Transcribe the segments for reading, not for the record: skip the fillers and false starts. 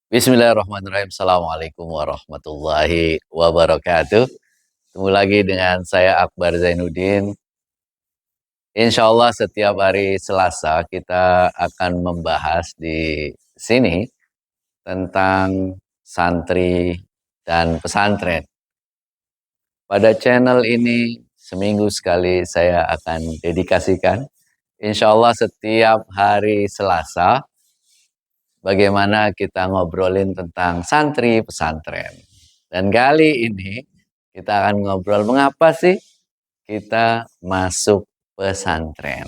Bismillahirrahmanirrahim. Assalamualaikum warahmatullahi wabarakatuh. Ketemu lagi dengan saya Akbar Zainuddin. Insya Allah setiap hari Selasa kita akan membahas di sini tentang santri dan pesantren. Pada channel ini seminggu sekali saya akan dedikasikan. Insya Allah setiap hari Selasa bagaimana kita ngobrolin tentang santri pesantren. Dan kali ini kita akan ngobrol mengapa sih kita masuk pesantren.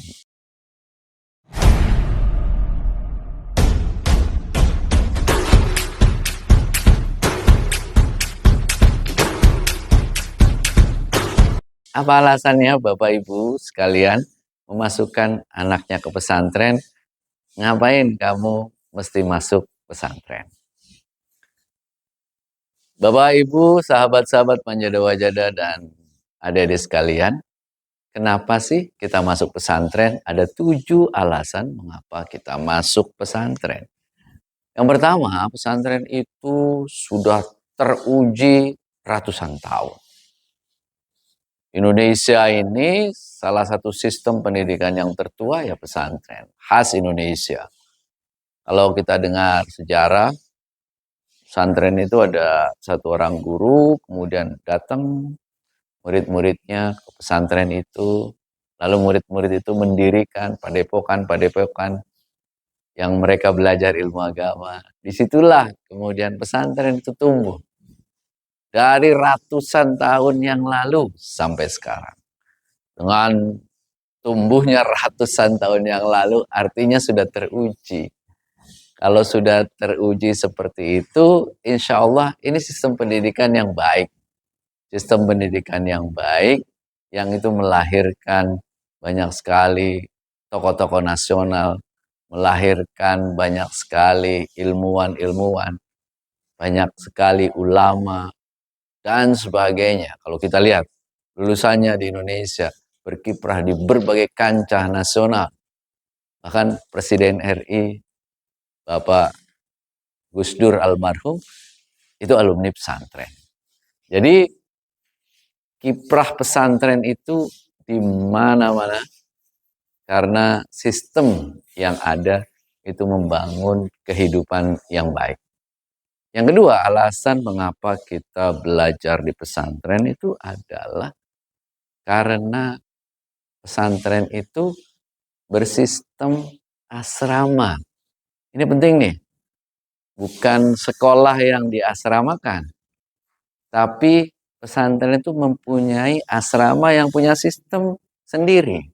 Apa alasannya Bapak Ibu sekalian memasukkan anaknya ke pesantren? Ngapain kamu mesti masuk pesantren? Bapak Ibu, sahabat-sahabat Manjada Wajada dan adik-adik sekalian, kenapa sih kita masuk pesantren? Ada 7 alasan mengapa kita masuk pesantren. Yang pertama, pesantren itu sudah teruji ratusan tahun. Indonesia ini salah satu sistem pendidikan yang tertua ya pesantren, khas Indonesia. Kalau kita dengar sejarah, pesantren itu ada satu orang guru, kemudian datang murid-muridnya ke pesantren itu, lalu murid-murid itu mendirikan padepokan-padepokan yang mereka belajar ilmu agama. Disitulah kemudian pesantren itu tumbuh. Dari ratusan tahun yang lalu sampai sekarang. Dengan tumbuhnya ratusan tahun yang lalu artinya sudah teruji. Kalau sudah teruji seperti itu, insya Allah ini sistem pendidikan yang baik. Sistem pendidikan yang baik yang itu melahirkan banyak sekali tokoh-tokoh nasional, melahirkan banyak sekali ilmuwan-ilmuwan, banyak sekali ulama, dan sebagainya. Kalau kita lihat lulusannya di Indonesia berkiprah di berbagai kancah nasional. Bahkan Presiden RI Bapak Gus Dur almarhum itu alumni pesantren. Jadi kiprah pesantren itu di mana-mana karena sistem yang ada itu membangun kehidupan yang baik. Yang kedua, alasan mengapa kita belajar di pesantren itu adalah karena pesantren itu bersistem asrama. Ini penting nih, bukan sekolah yang diasramakan, tapi pesantren itu mempunyai asrama yang punya sistem sendiri.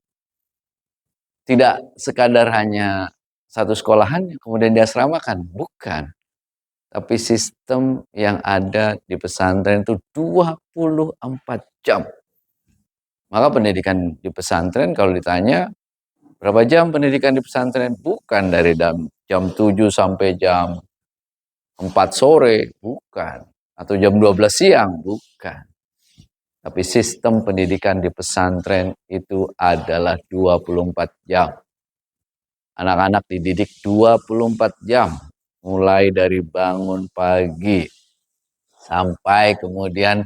Tidak sekadar hanya satu sekolahan kemudian diasramakan, bukan. Tapi sistem yang ada di pesantren itu 24 jam. Maka pendidikan di pesantren kalau ditanya, berapa jam pendidikan di pesantren? Bukan dari jam 7 sampai jam 4 sore, bukan. Atau jam 12 siang, bukan. Tapi sistem pendidikan di pesantren itu adalah 24 jam. Anak-anak dididik 24 jam. Mulai dari bangun pagi sampai kemudian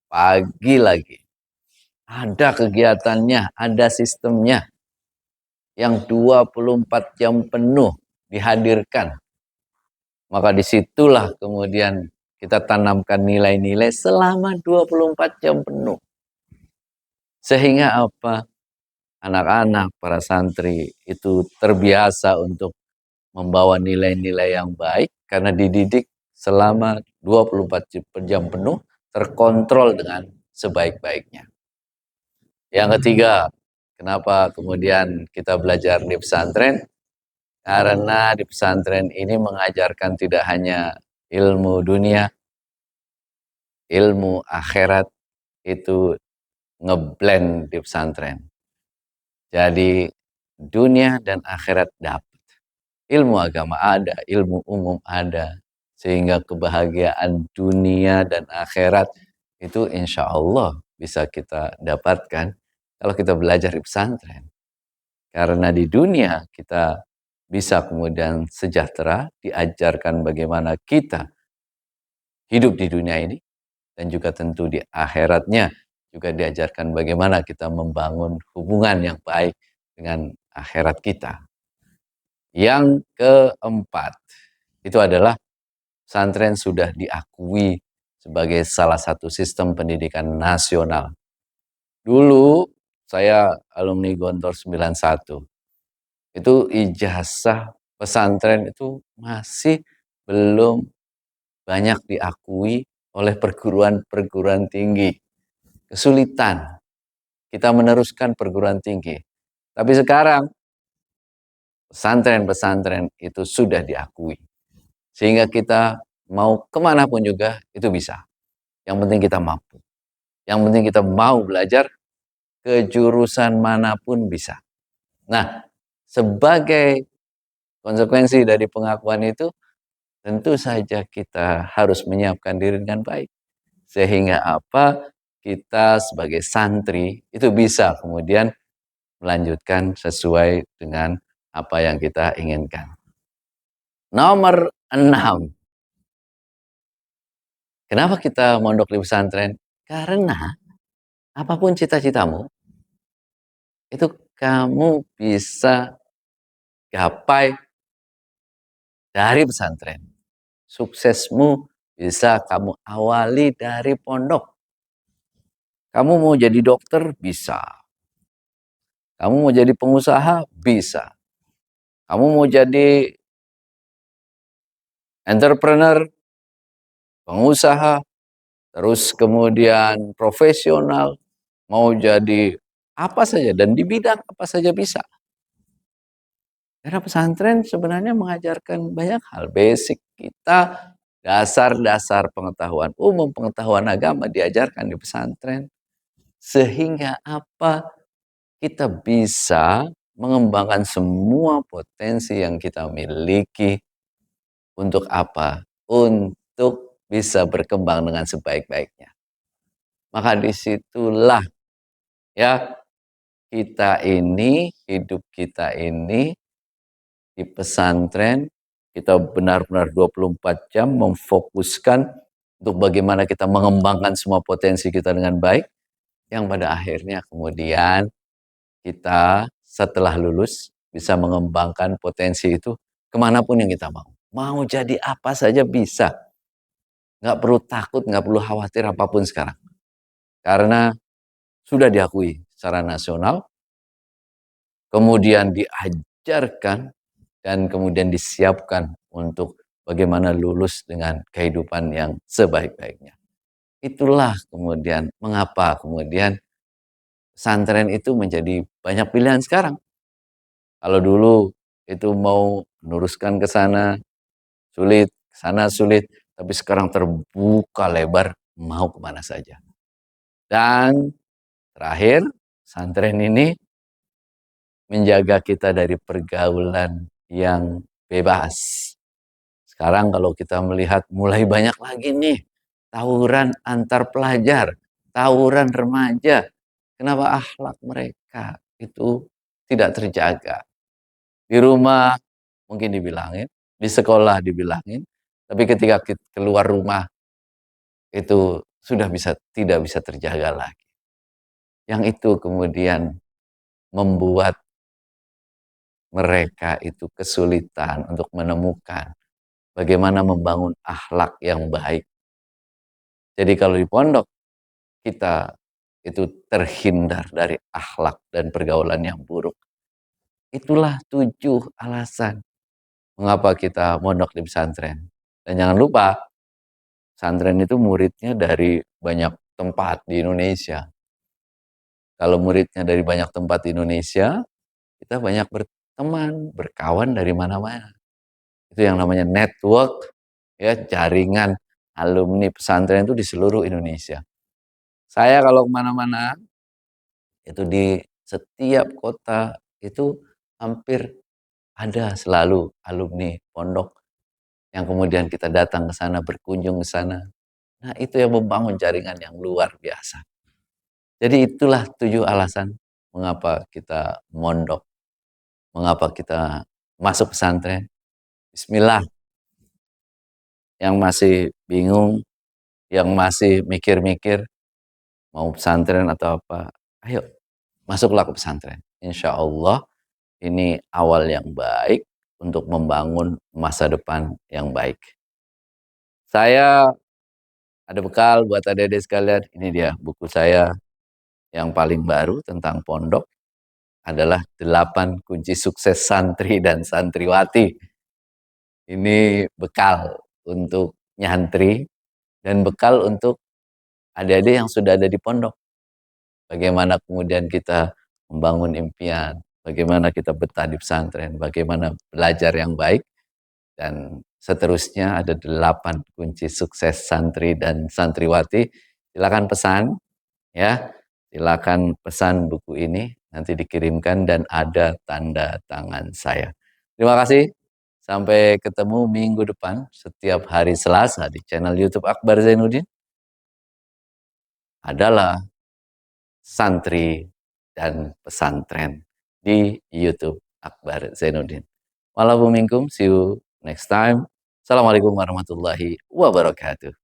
pagi lagi. Ada kegiatannya, ada sistemnya yang 24 jam penuh dihadirkan. Maka disitulah kemudian kita tanamkan nilai-nilai selama 24 jam penuh. Sehingga apa? Anak-anak, para santri itu terbiasa untuk membawa nilai-nilai yang baik karena dididik selama 24 jam penuh terkontrol dengan sebaik-baiknya. Yang ketiga, kenapa kemudian kita belajar di pesantren? Karena di pesantren ini mengajarkan tidak hanya ilmu dunia, ilmu akhirat itu ngeblend di pesantren. Jadi dunia dan akhirat dapat. Ilmu agama ada, ilmu umum ada. Sehingga kebahagiaan dunia dan akhirat itu insya Allah bisa kita dapatkan kalau kita belajar di pesantren. Karena di dunia kita bisa kemudian sejahtera, diajarkan bagaimana kita hidup di dunia ini, dan juga tentu di akhiratnya juga diajarkan bagaimana kita membangun hubungan yang baik dengan akhirat kita. Yang keempat, itu adalah pesantren sudah diakui sebagai salah satu sistem pendidikan nasional. Dulu saya alumni Gontor 91, itu ijazah pesantren itu masih belum banyak diakui oleh perguruan-perguruan tinggi. Kesulitan kita meneruskan perguruan tinggi. Tapi sekarang pesantren-pesantren itu sudah diakui. Sehingga kita mau kemana pun juga itu bisa. Yang penting kita mampu. Yang penting kita mau belajar ke jurusan manapun bisa. Nah, sebagai konsekuensi dari pengakuan itu, tentu saja kita harus menyiapkan diri dengan baik. Sehingga apa? Kita sebagai santri itu bisa kemudian melanjutkan sesuai dengan apa yang kita inginkan. Nomor 6. Kenapa kita mondok di pesantren? Karena apapun cita-citamu, itu kamu bisa gapai dari pesantren. Suksesmu bisa kamu awali dari pondok. Kamu mau jadi dokter? Bisa. Kamu mau jadi pengusaha? Bisa. Kamu mau jadi entrepreneur, pengusaha, terus kemudian profesional, mau jadi apa saja dan di bidang apa saja bisa. Karena pesantren sebenarnya mengajarkan banyak hal basic kita, dasar-dasar pengetahuan umum, pengetahuan agama diajarkan di pesantren. Sehingga apa? Kita bisa mengembangkan semua potensi yang kita miliki. Untuk apa? Untuk bisa berkembang dengan sebaik-baiknya. Maka disitulah ya hidup kita ini di pesantren, kita benar-benar 24 jam memfokuskan untuk bagaimana kita mengembangkan semua potensi kita dengan baik, yang pada akhirnya kemudian kita setelah lulus bisa mengembangkan potensi itu kemanapun yang kita mau. Mau jadi apa saja bisa. Nggak perlu takut, nggak perlu khawatir apapun sekarang. Karena sudah diakui secara nasional, kemudian diajarkan, dan kemudian disiapkan untuk bagaimana lulus dengan kehidupan yang sebaik-baiknya. Itulah kemudian mengapa kemudian pesantren itu menjadi banyak pilihan sekarang. Kalau dulu itu mau meneruskan ke sana sulit, ke sana sulit, tapi sekarang terbuka lebar mau kemana saja. Dan terakhir, pesantren ini menjaga kita dari pergaulan yang bebas. Sekarang kalau kita melihat mulai banyak lagi nih tawuran antar pelajar, tawuran remaja. Kenapa akhlak mereka itu tidak terjaga? Di rumah mungkin dibilangin, di sekolah dibilangin, tapi ketika kita keluar rumah itu sudah tidak bisa terjaga lagi. Yang itu kemudian membuat mereka itu kesulitan untuk menemukan bagaimana membangun akhlak yang baik. Jadi kalau di pondok kita itu terhindar dari akhlak dan pergaulan yang buruk. Itulah 7 alasan mengapa kita mondok di pesantren. Dan jangan lupa, pesantren itu muridnya dari banyak tempat di Indonesia. Kalau muridnya dari banyak tempat di Indonesia, kita banyak berteman, berkawan dari mana-mana. Itu yang namanya network, ya, jaringan alumni pesantren itu di seluruh Indonesia. Saya kalau kemana-mana, itu di setiap kota, itu hampir ada selalu alumni pondok yang kemudian kita datang ke sana, berkunjung ke sana. Nah, itu yang membangun jaringan yang luar biasa. Jadi itulah 7 alasan mengapa kita mondok, mengapa kita masuk pesantren. Bismillah, yang masih bingung, yang masih mikir-mikir mau pesantren atau apa, ayo masuklah ke pesantren. Insya Allah ini awal yang baik untuk membangun masa depan yang baik. Saya ada bekal buat adik-adik sekalian. Ini dia buku saya yang paling baru tentang pondok adalah 8 kunci sukses santri dan santriwati. Ini bekal untuk nyantri dan bekal untuk adik-adik yang sudah ada di pondok. Bagaimana kemudian kita membangun impian, bagaimana kita betah di pesantren, bagaimana belajar yang baik, dan seterusnya ada 8 kunci sukses santri dan santriwati. Silakan pesan ya, silakan pesan buku ini, nanti dikirimkan dan ada tanda tangan saya. Terima kasih, sampai ketemu minggu depan setiap hari Selasa di channel YouTube Akbar Zainuddin adalah santri dan pesantren di YouTube Akbar Zainuddin. Walaupun see you next time. Assalamualaikum warahmatullahi wabarakatuh.